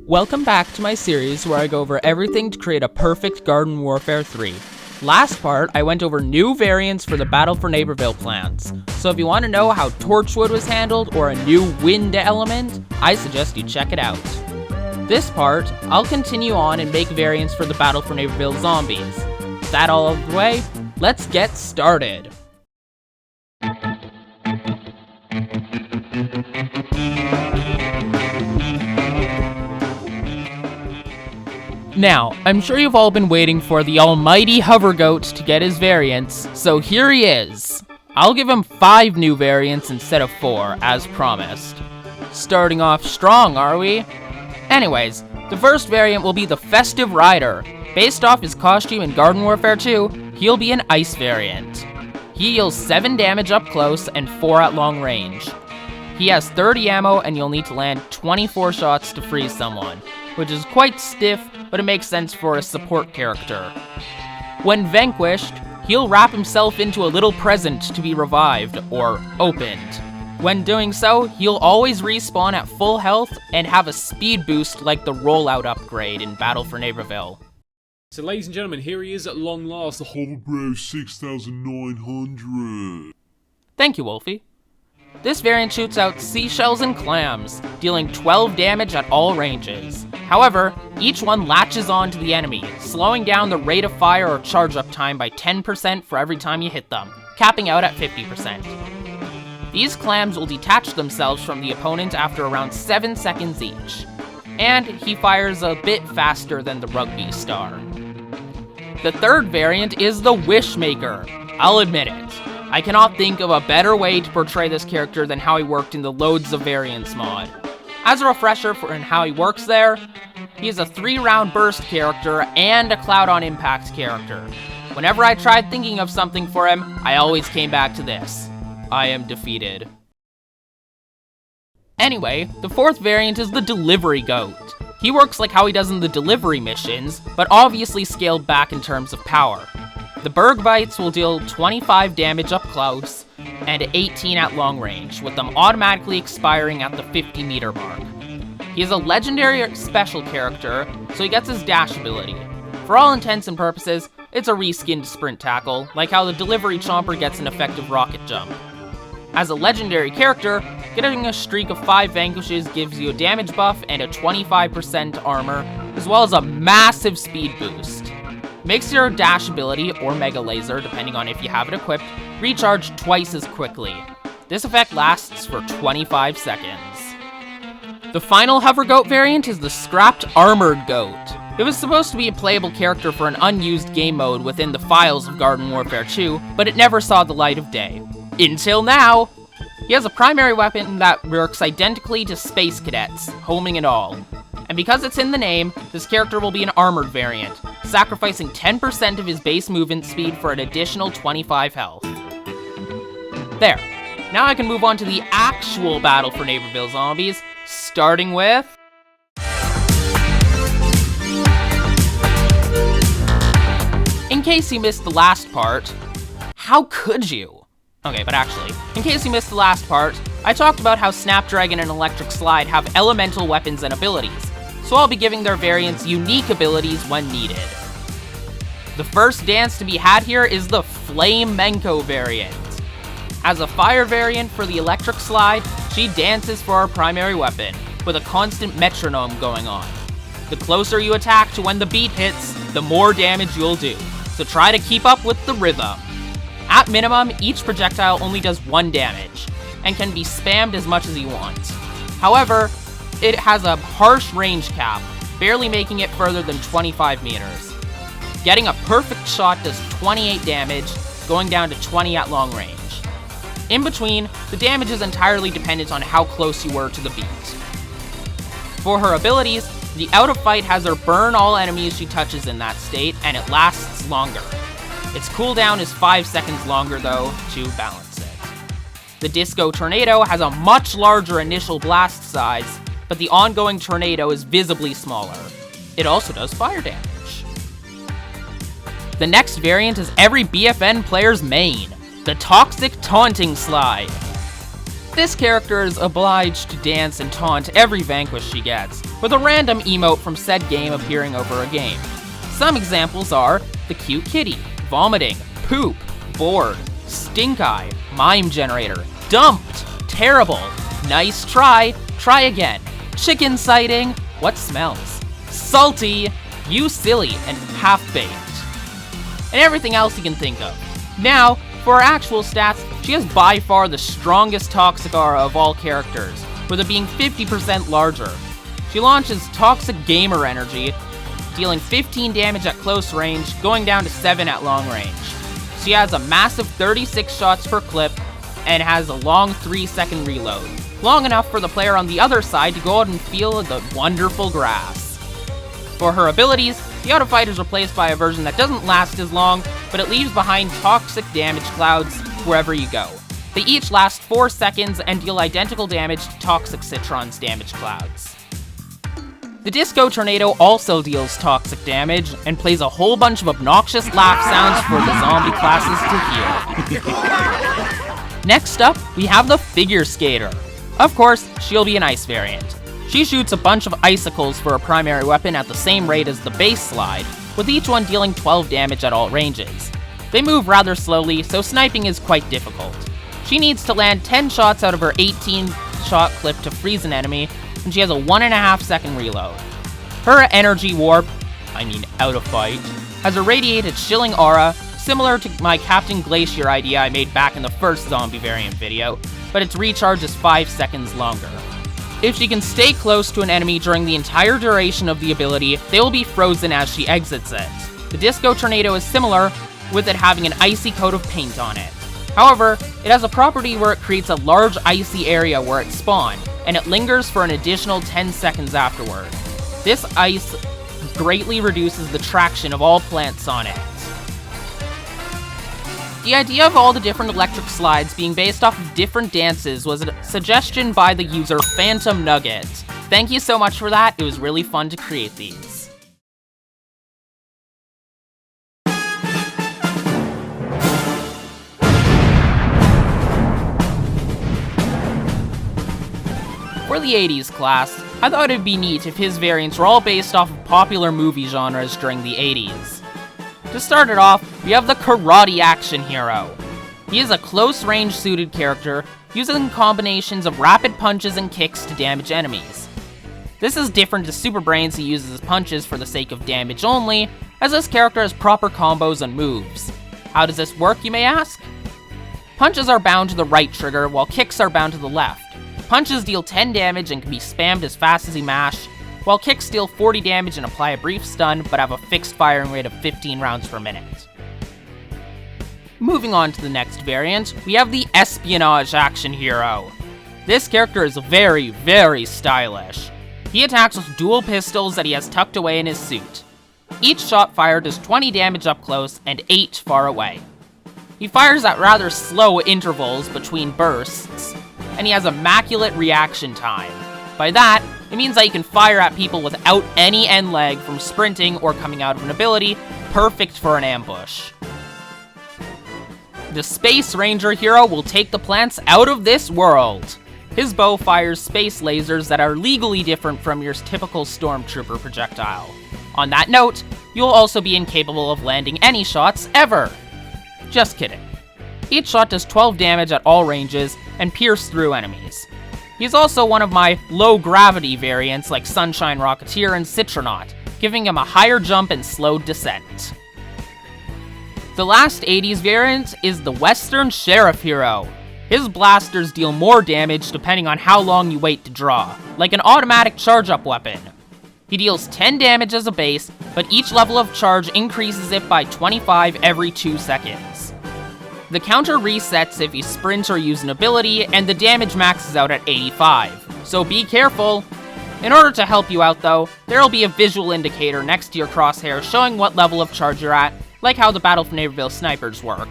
Welcome back to my series where I go over everything to create a perfect Garden Warfare 3. Last part, I went over new variants for the Battle for Neighborville plans, so if you want to know how Torchwood was handled or a new wind element, I suggest you check it out. This part, I'll continue on and make variants for the Battle for Neighborville zombies. With that all out of the way, let's get started! Now, I'm sure you've all been waiting for the almighty Hovergoat to get his variants, so here he is. I'll give him 5 new variants instead of 4, as promised. Starting off strong, are we? Anyways, the first variant will be the Festive Rider. Based off his costume in Garden Warfare 2, he'll be an ice variant. He deals 7 damage up close and 4 at long range. He has 30 ammo and you'll need to land 24 shots to freeze someone, which is quite stiff, but it makes sense for a support character. When vanquished, he'll wrap himself into a little present to be revived, or opened. When doing so, he'll always respawn at full health and have a speed boost like the rollout upgrade in Battle for Neighborville. So ladies and gentlemen, here he is at long last, the Hoverbro 6900. Thank you, Wolfie. This variant shoots out seashells and clams, dealing 12 damage at all ranges. However, each one latches on to the enemy, slowing down the rate of fire or charge up time by 10% for every time you hit them, capping out at 50%. These clams will detach themselves from the opponent after around 7 seconds each, and he fires a bit faster than the rugby star. The third variant is the Wishmaker. I'll admit it. I cannot think of a better way to portray this character than how he worked in the Loads of Variants mod. As a refresher for how he works there, he is a 3-round burst character and a Cloud on Impact character. Whenever I tried thinking of something for him, I always came back to this. I am defeated. Anyway, the fourth variant is the Delivery Goat. He works like how he does in the delivery missions, but obviously scaled back in terms of power. The Berg Bites will deal 25 damage up close, and 18 at long range, with them automatically expiring at the 50-meter mark. He is a legendary special character, so he gets his dash ability. For all intents and purposes, it's a reskinned sprint tackle, like how the delivery Chomper gets an effective rocket jump. As a legendary character, getting a streak of 5 vanquishes gives you a damage buff and a 25% armor, as well as a massive speed boost. Makes your dash ability, or Mega Laser, depending on if you have it equipped, recharge twice as quickly. This effect lasts for 25 seconds. The final Hovergoat variant is the Scrapped Armored Goat. It was supposed to be a playable character for an unused game mode within the files of Garden Warfare 2, but it never saw the light of day. Until now! He has a primary weapon that works identically to Space Cadets, homing and all. And because it's in the name, this character will be an armored variant, sacrificing 10% of his base movement speed for an additional 25 health. There. Now I can move on to the actual Battle for Neighborville zombies, starting with... In case you missed the last part, how could you? Okay, but actually, in case you missed the last part, I talked about how Snapdragon and Electric Slide have elemental weapons and abilities, so I'll be giving their variants unique abilities when needed. The first dance to be had here is the Flamenco variant. As a fire variant for the Electric Slide, she dances for her primary weapon, with a constant metronome going on. The closer you attack to when the beat hits, the more damage you'll do, so try to keep up with the rhythm. At minimum, each projectile only does 1 damage, and can be spammed as much as you want. However, it has a harsh range cap, barely making it further than 25 meters. Getting a perfect shot does 28 damage, going down to 20 at long range. In between, the damage is entirely dependent on how close you were to the beat. For her abilities, the Out of Fight has her burn all enemies she touches in that state, and it lasts longer. Its cooldown is 5 seconds longer though, to balance it. The Disco Tornado has a much larger initial blast size, but the ongoing tornado is visibly smaller. It also does fire damage. The next variant is every BFN player's main, the Toxic Taunting Slide. This character is obliged to dance and taunt every vanquish she gets, with a random emote from said game appearing over a game. Some examples are the cute kitty, vomiting, poop, bored, stink eye, mime generator, dumped, terrible, nice try, try again, chicken sighting, what smells, salty, you silly, and half-baked, and everything else you can think of. Now, for her actual stats, she has by far the strongest Toxic aura of all characters, with it being 50% larger. She launches Toxic Gamer Energy, dealing 15 damage at close range, going down to 7 at long range. She has a massive 36 shots per clip, and has a long 3-second reload, long enough for the player on the other side to go out and feel the wonderful grass. For her abilities, the Auto Fighter is replaced by a version that doesn't last as long, but it leaves behind toxic damage clouds wherever you go. They each last 4 seconds and deal identical damage to Toxic Citron's damage clouds. The Disco Tornado also deals toxic damage, and plays a whole bunch of obnoxious laugh sounds for the zombie classes to hear. Next up, we have the Figure Skater. Of course, she'll be an ice variant. She shoots a bunch of icicles for a primary weapon at the same rate as the base slide, with each one dealing 12 damage at all ranges. They move rather slowly, so sniping is quite difficult. She needs to land 10 shots out of her 18-shot clip to freeze an enemy, and she has a 1.5 second reload. Her energy warp, out of fight, has a radiated chilling aura, similar to my Captain Glacier idea I made back in the first zombie variant video, but its recharge is 5 seconds longer. If she can stay close to an enemy during the entire duration of the ability, they will be frozen as she exits it. The Disco Tornado is similar, with it having an icy coat of paint on it. However, it has a property where it creates a large icy area where it spawned, and it lingers for an additional 10 seconds afterward. This ice greatly reduces the traction of all plants on it. The idea of all the different electric slides being based off of different dances was a suggestion by the user Phantom Nugget. Thank you so much for that, it was really fun to create these. For the 80s class, I thought it'd be neat if his variants were all based off of popular movie genres during the 80s. To start it off, we have the Karate Action Hero. He is a close-range suited character, using combinations of rapid punches and kicks to damage enemies. This is different to Super Brains, who uses his punches for the sake of damage only, as this character has proper combos and moves. How does this work, you may ask? Punches are bound to the right trigger, while kicks are bound to the left. Punches deal 10 damage and can be spammed as fast as you mash, while kicks deal 40 damage and apply a brief stun, but have a fixed firing rate of 15 rounds per minute. Moving on to the next variant, we have the Espionage Action Hero. This character is very, very stylish. He attacks with dual pistols that he has tucked away in his suit. Each shot fired does 20 damage up close and 8 far away. He fires at rather slow intervals between bursts, and he has immaculate reaction time. By that, it means that you can fire at people without any end lag from sprinting or coming out of an ability, perfect for an ambush. The Space Ranger hero will take the plants out of this world. His bow fires space lasers that are legally different from your typical stormtrooper projectile. On that note, you'll also be incapable of landing any shots ever. Just kidding. Each shot does 12 damage at all ranges and pierce through enemies. He's also one of my low-gravity variants like Sunshine Rocketeer and Citronaut, giving him a higher jump and slowed descent. The last 80s variant is the Western Sheriff hero. His blasters deal more damage depending on how long you wait to draw, like an automatic charge-up weapon. He deals 10 damage as a base, but each level of charge increases it by 25 every 2 seconds. The counter resets if you sprint or use an ability, and the damage maxes out at 85, so be careful. In order to help you out though, there'll be a visual indicator next to your crosshair showing what level of charge you're at, like how the Battle for Neighborville snipers work.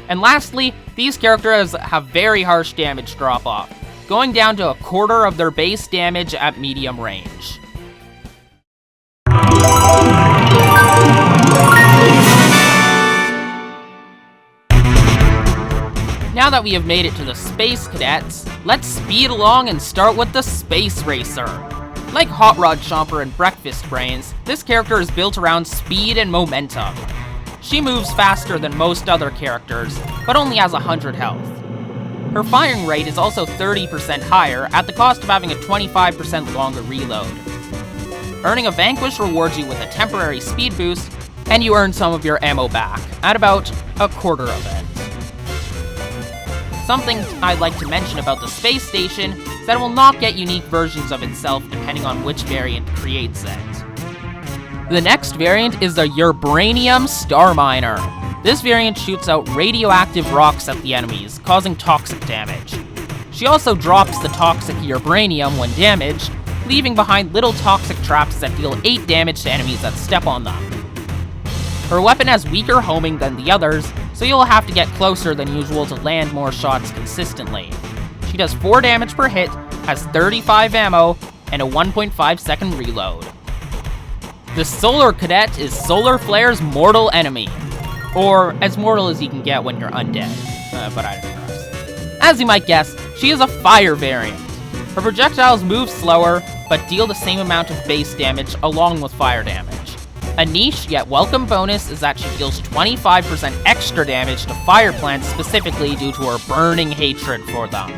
And lastly, these characters have very harsh damage drop-off, going down to a quarter of their base damage at medium range. Now that we have made it to the Space Cadets, let's speed along and start with the Space Racer. Like Hot Rod Chomper and Breakfast Brains, this character is built around speed and momentum. She moves faster than most other characters, but only has 100 health. Her firing rate is also 30% higher at the cost of having a 25% longer reload. Earning a Vanquish rewards you with a temporary speed boost, and you earn some of your ammo back, at about a quarter of it. Something I'd like to mention about the space station is that it will not get unique versions of itself depending on which variant creates it. The next variant is the Uranium Star Miner. This variant shoots out radioactive rocks at the enemies, causing toxic damage. She also drops the toxic uranium when damaged, leaving behind little toxic traps that deal 8 damage to enemies that step on them. Her weapon has weaker homing than the others, so you'll have to get closer than usual to land more shots consistently. She does 4 damage per hit, has 35 ammo, and a 1.5 second reload. The Solar Cadet is Solar Flare's mortal enemy. Or as mortal as you can get when you're undead, but I digress. As you might guess, she is a fire variant. Her projectiles move slower, but deal the same amount of base damage along with fire damage. A niche yet welcome bonus is that she deals 25% extra damage to fire plants specifically due to her burning hatred for them.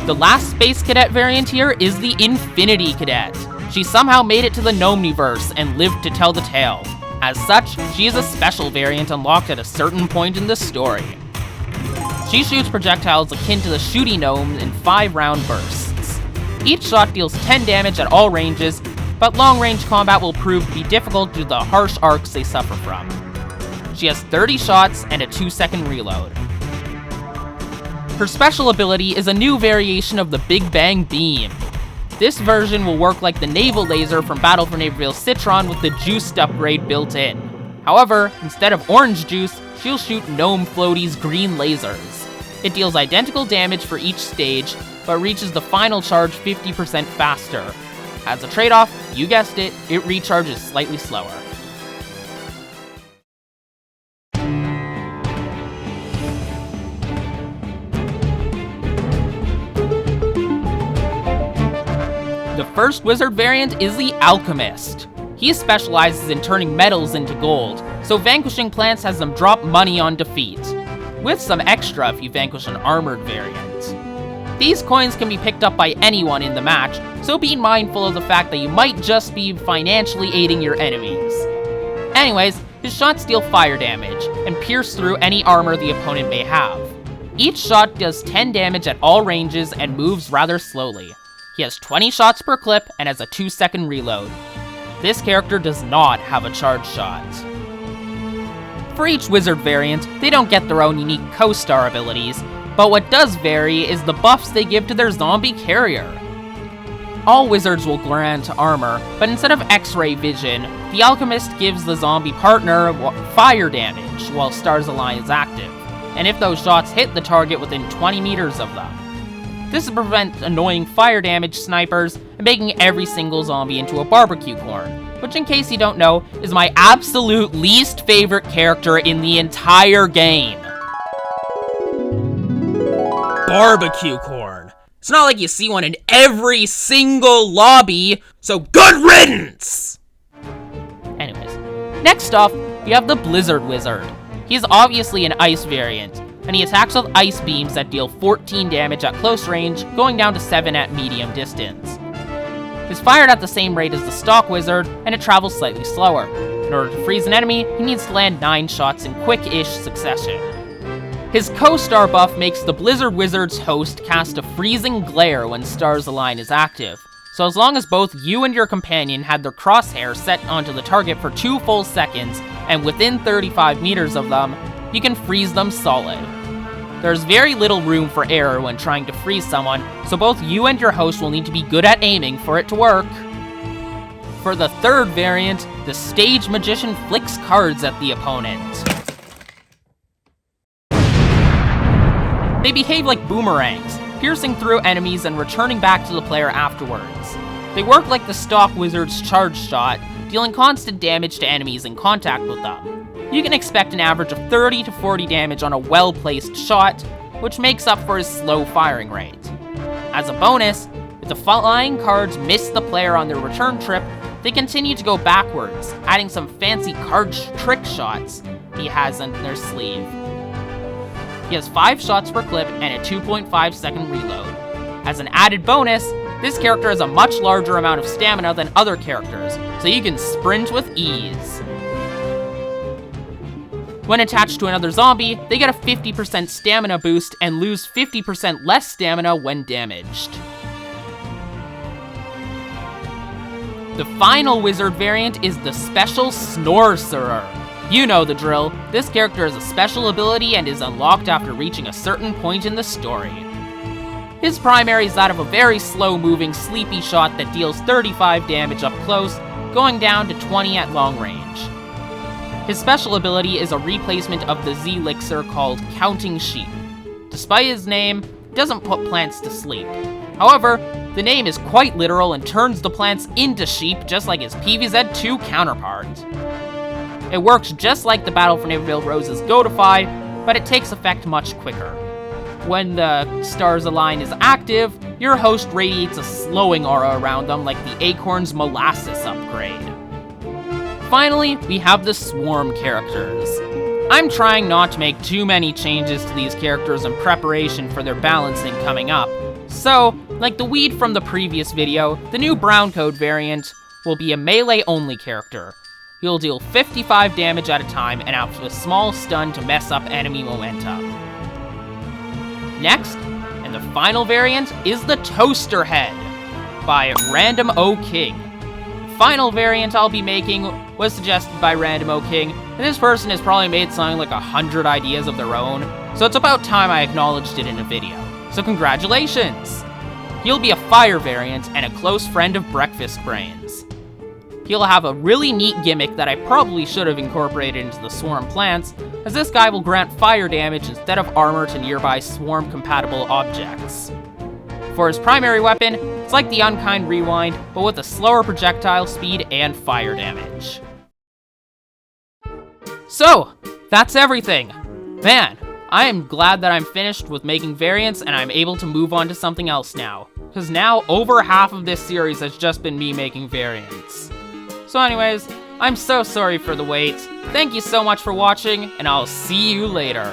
The last Space Cadet variant here is the Infinity Cadet. She somehow made it to the Gnomniverse and lived to tell the tale. As such, she is a special variant unlocked at a certain point in the story. She shoots projectiles akin to the Shooty Gnome in 5-round bursts. Each shot deals 10 damage at all ranges, but long-range combat will prove to be difficult due to the harsh arcs they suffer from. She has 30 shots and a 2-second reload. Her special ability is a new variation of the Big Bang Beam. This version will work like the naval laser from Battle for Neighborville Citron with the juiced upgrade built in. However, instead of orange juice, she'll shoot Gnome Floaty's green lasers. It deals identical damage for each stage, but reaches the final charge 50% faster. As a trade-off, you guessed it, it recharges slightly slower. The first wizard variant is the Alchemist. He specializes in turning metals into gold, so vanquishing plants has them drop money on defeat, with some extra if you vanquish an armored variant. These coins can be picked up by anyone in the match, so be mindful of the fact that you might just be financially aiding your enemies. Anyways, his shots deal fire damage, and pierce through any armor the opponent may have. Each shot does 10 damage at all ranges and moves rather slowly. He has 20 shots per clip and has a 2-second reload. This character does not have a charge shot. For each wizard variant, they don't get their own unique co-star abilities, but what does vary is the buffs they give to their zombie carrier. All wizards will grant armor, but instead of X-ray vision, the Alchemist gives the zombie partner fire damage while Stars Align is active, and if those shots hit the target within 20 meters of them. This will prevent annoying fire damage snipers and making every single zombie into a barbecue corn, which in case you don't know, is my absolute least favorite character in the entire game. Barbecue corn. It's not like you see one in every single lobby, so good riddance! Anyways, next off, we have the Blizzard Wizard. He's obviously an ice variant, and he attacks with ice beams that deal 14 damage at close range, going down to 7 at medium distance. It's fired at the same rate as the stock wizard, and it travels slightly slower. In order to freeze an enemy, he needs to land 9 shots in quick-ish succession. His co-star buff makes the Blizzard Wizard's host cast a freezing glare when Stars Align is active, so as long as both you and your companion had their crosshair set onto the target for 2 full seconds, and within 35 meters of them, you can freeze them solid. There's very little room for error when trying to freeze someone, so both you and your host will need to be good at aiming for it to work. For the third variant, the Stage Magician flicks cards at the opponent. They behave like boomerangs, piercing through enemies and returning back to the player afterwards. They work like the stock wizard's charge shot, dealing constant damage to enemies in contact with them. You can expect an average of 30 to 40 damage on a well-placed shot, which makes up for his slow firing rate. As a bonus, with the flying cards miss the player on their return trip, they continue to go backwards, adding some fancy card trick shots he has in their sleeve. He has 5 shots per clip and a 2.5 second reload. As an added bonus, this character has a much larger amount of stamina than other characters, so you can sprint with ease. When attached to another zombie, they get a 50% stamina boost and lose 50% less stamina when damaged. The final wizard variant is the Special Snorcerer. You know the drill. This character has a special ability and is unlocked after reaching a certain point in the story. His primary is that of a very slow-moving sleepy shot that deals 35 damage up close, going down to 20 at long range. His special ability is a replacement of the Z-Elixir called Counting Sheep. Despite his name, it doesn't put plants to sleep. However, the name is quite literal and turns the plants into sheep just like his PvZ 2 counterpart. It works just like the Battle for Neighborville Rose's GW3, but it takes effect much quicker. When the stars align is active, your host radiates a slowing aura around them like the Acorn's Molasses upgrade. Finally, we have the Swarm characters. I'm trying not to make too many changes to these characters in preparation for their balancing coming up. So, like the weed from the previous video, the new brown code variant will be a melee-only character. He'll deal 55 damage at a time and out with a small stun to mess up enemy momentum. Next, and the final variant, is the Toaster Head by Random O King. The final variant I'll be making was suggested by Random O King, and this person has probably made something like 100 ideas of their own, so it's about time I acknowledged it in a video. So congratulations! He'll be a fire variant and a close friend of Breakfast Brains. He'll have a really neat gimmick that I probably should have incorporated into the Swarm plants, as this guy will grant fire damage instead of armor to nearby Swarm-compatible objects. For his primary weapon, it's like the Unkind Rewind, but with a slower projectile speed and fire damage. So, that's everything. Man, I am glad that I'm finished with making variants and I'm able to move on to something else now, because now over half of this series has just been me making variants. So anyways, I'm so sorry for the wait. Thank you so much for watching, and I'll see you later.